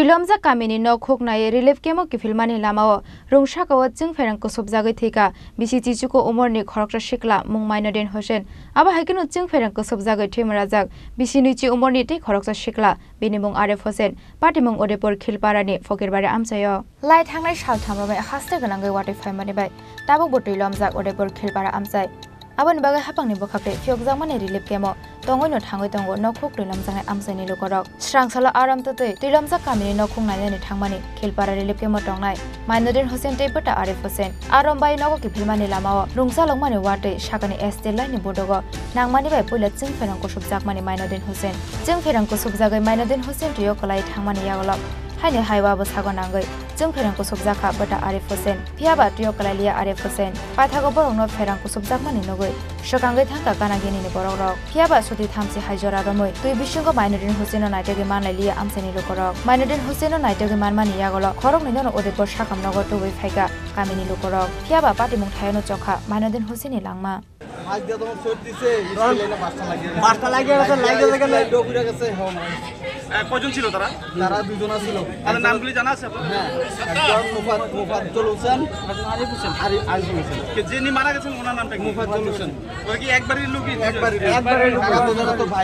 Lomjak Kamini Nokhuk Nai Relief Kemo Kiphilmani Lamao Rung Sakao Chwng Pherang Kusubjagwi Thowikha Bisichichuku Omarni KhoroksaSikla Mung Mainadin Hussain haikheno Chwng Pherang Kusubjagwi Thowimwrajak Bisinwichi Omarni KhoroksaSikla Bini Mung Arif Hussain Patimung Udaipur Khilparani Phakirbari Amchaio Lai thangnai sal thamrabai haste gonangai Thowimwrajak bai tabuk bo Lomjak Udaipur Khilpara Amchaio Abon bagai hapangni bokhakte fiokjakmani relief kemo tongoino thangoi tongo Nokhuk Lomjak Amchaini lokorok srangsala aram tei Lomjak Kamini Nokhuk nainani thangmani Khilpara relief kemo tongnai Mainadin Hussain teiPhota Arif Hussain arom bai Nokhuk Kiphilmani Lamao Rungsa longmani wate sakani ST line ni bodogo nangmani bai puila Chwng Pherang Kusubjagwi Mainadin Hussain Chwng Pherang Kusubjagwi Mainadin Hussain tuyo kolai thangmani yagolok haine haiwa bo sagonangai Chwng Pherang Kusubjagha bata Arif Hussain phiaba tuyo kalalia Arif Hussain pathago borongno Pherang Kusubjagmani nogoi sokangai thangka kanagini ni borok phiaba sudi thamsi haijora romoi tui bisingo Mainadin Hussain no naitegi manlaili amsani lokorok Mainadin Hussain no naitegi manmani yagolo khorokni no Udaipur sakam nogo tubai phaika Kamini lokorok phiaba Patimung thayano chokha Mainadin Hussain ni langma আজ দিয়ে তোমার সর দিছে স্কুলে পাঁচটা লাগিয়ে গেছে লাগে ডকুরে গেছে কয়জন ছিল তারা দুজন ছিল তাদের নামগুলি জানা আছে আপনার হ্যাঁ একজন মুফাজ্জল হোসেন আরিফ হোসেন আরিফ হোসেন যিনি মারা গেছেন ওনার নামটা কি মুফাজ্জল হোসেন ওই কি একবারই লোক একবারই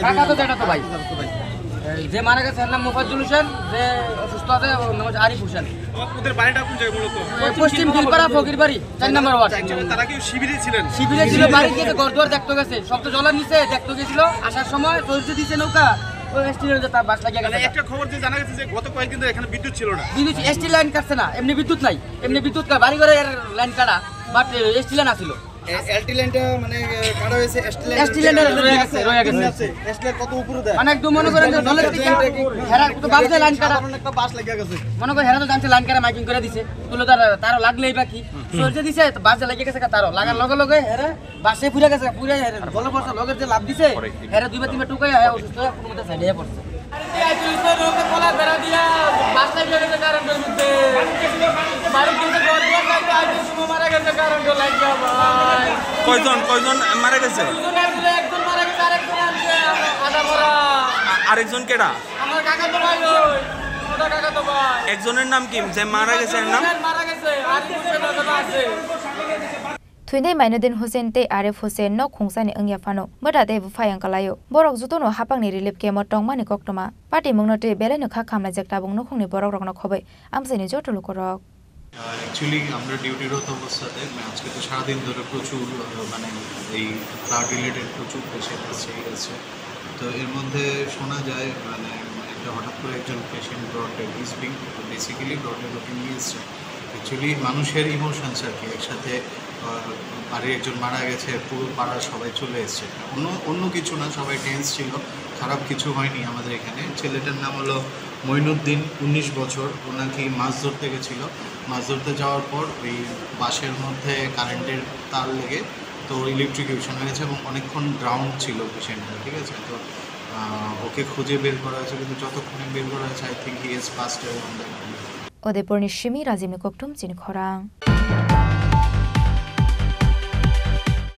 কাকা তো ভাই যে মারা গেছে নাম মুফাজ্জল হোসেন যে অসুস্থ আছে নাম আরিফ হোসেন ওদের বাড়িটা কোন জায়গায় মূলত পশ্চিম খিলপাড়া ফকিরবাড়ি 4 নম্বর ওয়ার্ড তারা কি শিবিরে ছিলেন শিবিরে ছিল বাড়ি থেকে ঘরদুয়ার দেখতে গেছে সব তো জলের নিচে দেখতে গেছিল আসার সময় চলতে দিছে নৌকা ওই স্টিলের তার বাস লাগিয়ে গেছে একটা খবর যে জানা গেছে যে গত কয়েকদিন ধরে এখানে বিদ্যুৎ ছিল না বিদ্যুৎ স্টিল লাইন কাটছে না এমনি বিদ্যুৎ নাই এমনি বিদ্যুৎ বাড়ি ঘরে লাইন কাটা বাট স্টিল লাইন আছিল এলটি লাইনটা মানে কাটা হয়েছে স্টিল লাইন রয়ে গেছে স্টিলের কত উপরে দেয় মানে একদম মনে করেন যে জলের দিকে হেরা তো বাসে লাইন কাটা একটা বাস লাগিয়ে গেছে মনে করে হেরা তো জানছে লাইন কাটা মাইকিং করে দিছে তুলো তার লাগলেই বাকি সরজে দিছে বাসে লাগিয়ে গেছে তার লাগার লগে লগে হেরা বাসে পুরে গেছে পুরে জলে পড়ছে লগের যে লাভ দিছে হেরা দুইবার তিনবার টুকাই অসুস্থ হয়ে কোনো মতে সাইডে পড়ছে কয়জন মারা গেছে আরেকজন কেডা একজনের নাম কি যে মারা গেছে নাম Thunai Mainadin Hussain te Arif Hussain no khungsani angya phano bada de bufayang kalayo borok jutono hapangni relief kemo tongmani koktoma Patimung no te beleno kha khamna jakta bung no khungni borok rokno khobai amsani jotulu korok actually আমরা ডিউটিরত অবস্থাতে আজকে তো সারাদিন ধরে প্রচুর মানে এই flood related প্রচুর পেশেন্ট আছে তো এর মধ্যে শোনা যায় মানে একটা হঠাৎ করে একজন পেশেন্ট ব্রড ডিসপিং বেসিক্যালি ব্রড লোকে নিয়ে এসছে অ্যাকচুয়ালি মানুষের ইমোশনস আর কি একসাথে বাড়ির একজন মারা গেছে পুরো পাড়ার সবাই চলে এসছে অন্য কিছু না সবাই টেন্স ছিল খারাপ কিছু হয়নি আমাদের এখানে ছেলেটার নাম হলো মঈনুদ্দিন 19 বছর ও নাকি মাছ ধরতে গেছিলো মাছ ধরতে যাওয়ার পর ওই বাসের মধ্যে কারেন্টের তার লেগে তো ইলেকট্রিকিউশন হয়ে গেছে এবং অনেকক্ষণ গ্রাউন্ড ছিল পেশেন্টটা ঠিক আছে তো ওকে খুঁজে বের করা হয়েছে কিন্তু যতক্ষণে বের করা হয়েছে I think he is past on the Udaipurni Shimi Razimni Koktum Chini Khorang